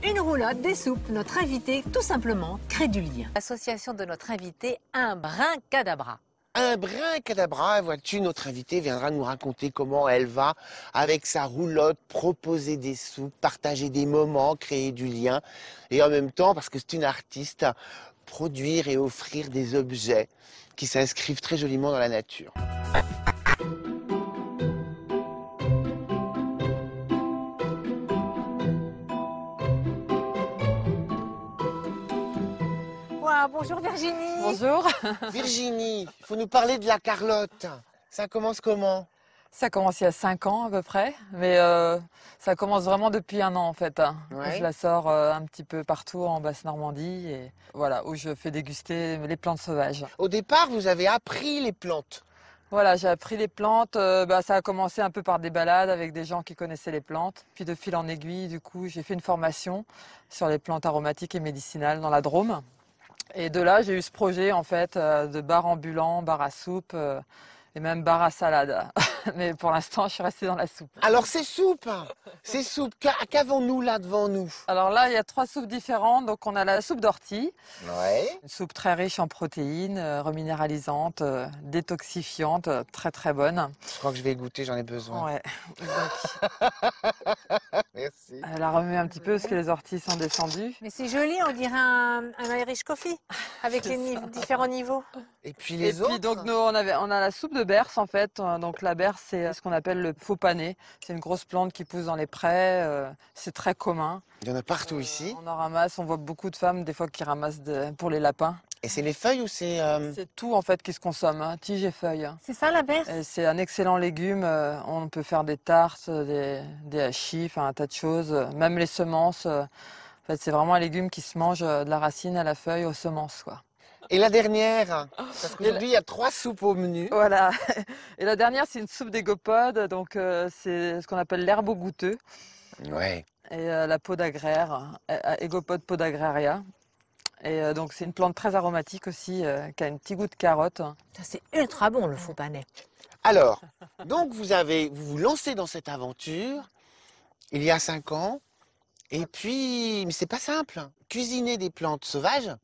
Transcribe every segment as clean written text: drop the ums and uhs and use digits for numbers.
Une roulotte, des soupes, notre invité, tout simplement, crée du lien. L'association de notre invité, un brin cadabra. Un brin cadabra, vois-tu, notre invitée viendra nous raconter comment elle va, avec sa roulotte, proposer des soupes, partager des moments, créer du lien, et en même temps, parce que c'est une artiste, produire et offrir des objets qui s'inscrivent très joliment dans la nature. Wow, bonjour Virginie. Bonjour. Virginie, il faut nous parler de la Carlotte. Ça commence comment? Ça commence il y a 5 ans à peu près, mais ça commence vraiment depuis un an en fait. Ouais. Je la sors un petit peu partout en Basse-Normandie et voilà, où je fais déguster les plantes sauvages. Au départ, vous avez appris les plantes. Voilà, j'ai appris les plantes, ça a commencé un peu par des balades avec des gens qui connaissaient les plantes. Puis de fil en aiguille, du coup, j'ai fait une formation sur les plantes aromatiques et médicinales dans la Drôme. Et de là, j'ai eu ce projet en fait de bar ambulant, bar à soupe et même bar à salade. Mais pour l'instant, je suis restée dans la soupe. Alors ces soupes, qu'avons-nous là devant nous? Alors là, il y a 3 soupes différentes. Donc on a la soupe d'ortie, Ouais. une soupe très riche en protéines, reminéralisante, détoxifiante, très très bonne. Je crois que je vais goûter, j'en ai besoin. Ouais. Donc, Merci. elle a remué un petit peu parce que les orties sont descendues. Mais c'est joli, on dirait un Irish coffee, avec C'est les ça. différents niveaux. Et puis Et les autres? puis donc nous on a la soupe de berce en fait. Donc la berce c'est ce qu'on appelle le faux pané. C'est une grosse plante qui pousse dans les prés. C'est très commun. Il y en a partout ici. On en ramasse. On voit beaucoup de femmes des fois qui ramassent pour les lapins. Et c'est les feuilles ou c'est... C'est tout en fait qui se consomme, hein, tige et feuilles. C'est ça la berce? Et c'est un excellent légume. On peut faire des tartes, des hachis, enfin un tas de choses. Même les semences. En fait, c'est vraiment un légume qui se mange de la racine à la feuille aux semences, quoi. Et la dernière? Parce qu'aujourd'hui, il y a 3 soupes au menu. Voilà. Et la dernière, c'est une soupe d'égopode. Donc, c'est ce qu'on appelle l'herbe au goûteux. Ouais. Et la podagraire, égopode podagraria. Et donc, c'est une plante très aromatique aussi, qui a un petit goût de carotte. Ça, c'est ultra bon le faux panais. Alors, donc vous vous lancez dans cette aventure il y a 5 ans. Et puis, mais c'est pas simple. Cuisiner des plantes sauvages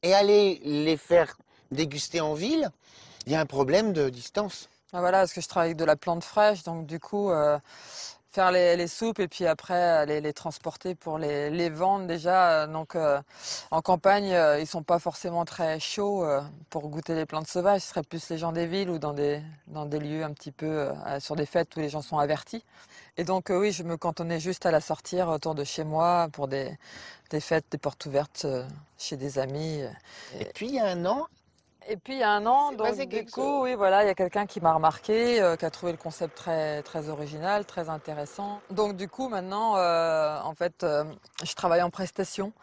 et aller les faire déguster en ville, il y a un problème de distance. Ah, voilà, parce que je travaille avec de la plante fraîche. Donc, du coup, faire les soupes et puis après les transporter pour les vendre déjà. Donc en campagne, ils sont pas forcément très chauds pour goûter les plantes sauvages. Ce serait plus les gens des villes ou dans des lieux un petit peu sur des fêtes où les gens sont avertis. Et donc oui, je me cantonnais juste à la sortir autour de chez moi pour des fêtes, des portes ouvertes chez des amis. Et puis, il y a un an, Et puis il y a un an, c'est donc passé du quelque coup, chose. oui, voilà, il y a quelqu'un qui m'a remarqué, qui a trouvé le concept très très original, très intéressant. Donc du coup, maintenant, en fait, je travaille en prestation,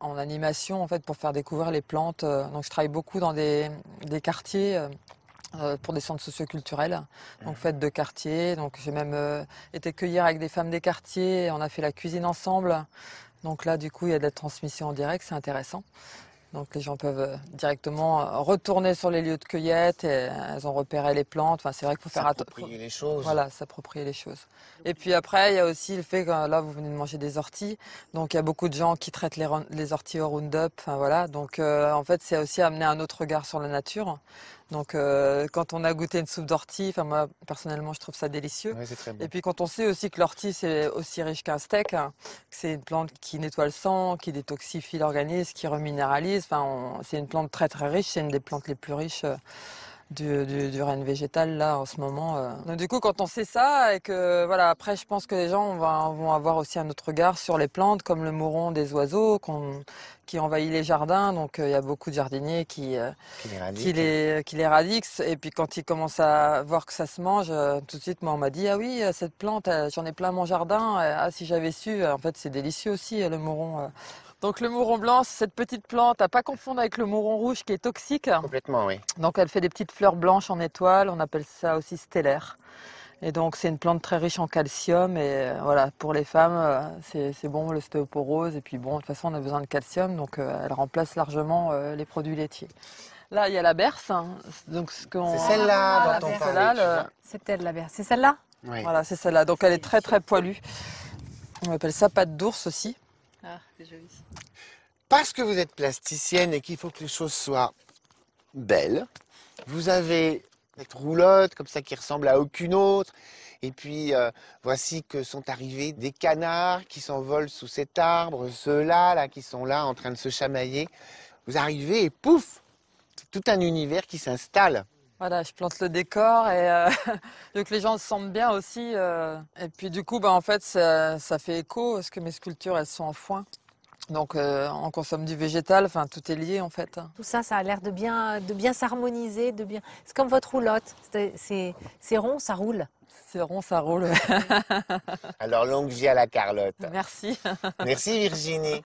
en animation, en fait, pour faire découvrir les plantes. Donc je travaille beaucoup dans des quartiers. Pour des centres socioculturels, donc fêtes de quartier. Donc j'ai même été cueillir avec des femmes des quartiers. On a fait la cuisine ensemble. Donc là, du coup, il y a de la transmission en direct, c'est intéressant. Donc les gens peuvent directement retourner sur les lieux de cueillette et elles ont repéré les plantes. Enfin, c'est vrai qu'il faut faire attention. S'approprier les choses. Voilà, s'approprier les choses. Et puis après, il y a aussi le fait que là, vous venez de manger des orties. Donc il y a beaucoup de gens qui traitent les orties au Roundup. Enfin, voilà. Donc en fait, c'est aussi amener un autre regard sur la nature. Donc quand on a goûté une soupe d'ortie, enfin moi personnellement, je trouve ça délicieux. Ouais, c'est très bon. Et puis quand on sait aussi que l'ortie c'est aussi riche qu'un steak, hein, que c'est une plante qui nettoie le sang, qui détoxifie l'organisme, qui reminéralise. Enfin, c'est une plante très très riche. C'est une des plantes les plus riches du règne végétal là en ce moment. Donc du coup, quand on sait ça et que voilà, après je pense que les gens vont avoir aussi un autre regard sur les plantes, comme le mouron des oiseaux qui envahit les jardins. Donc il y a beaucoup de jardiniers qui les radiquent. Et puis quand ils commencent à voir que ça se mange, tout de suite, moi on m'a dit ah oui, cette plante, j'en ai plein mon jardin. Ah si j'avais su, en fait c'est délicieux aussi le mouron. Donc le mouron blanc, c'est cette petite plante, à pas confondre avec le mouron rouge qui est toxique. Complètement, oui. Donc elle fait des petites fleurs blanches en étoiles, on appelle ça aussi stellaire. Et donc c'est une plante très riche en calcium et voilà, pour les femmes c'est bon l'ostéoporose et puis bon de toute façon on a besoin de calcium donc elle remplace largement les produits laitiers. Là il y a la berce, hein, donc C'est celle-là la dont on berce. parlait. Celle-là, C'est elle la berce. C'est celle-là? Oui. voilà c'est celle-là, donc elle est très très poilue. On appelle ça pâte d'ours aussi. Ah, c'est joli. Parce que vous êtes plasticienne et qu'il faut que les choses soient belles, vous avez cette roulotte comme ça qui ressemble à aucune autre. Et puis, voici que sont arrivés des canards qui s'envolent sous cet arbre, ceux-là, là, qui sont là en train de se chamailler. Vous arrivez et pouf, c'est tout un univers qui s'installe. Voilà, je plante le décor et je veux que les gens se sentent bien aussi. Et puis du coup, en fait, ça fait écho parce que mes sculptures, elles sont en foin. Donc on consomme du végétal, enfin tout est lié en fait. Tout ça, ça a l'air de bien s'harmoniser, de bien. C'est comme votre roulotte. C'est rond, ça roule. C'est rond, ça roule. Alors longue vie à la Carlotte. Merci. Merci Virginie.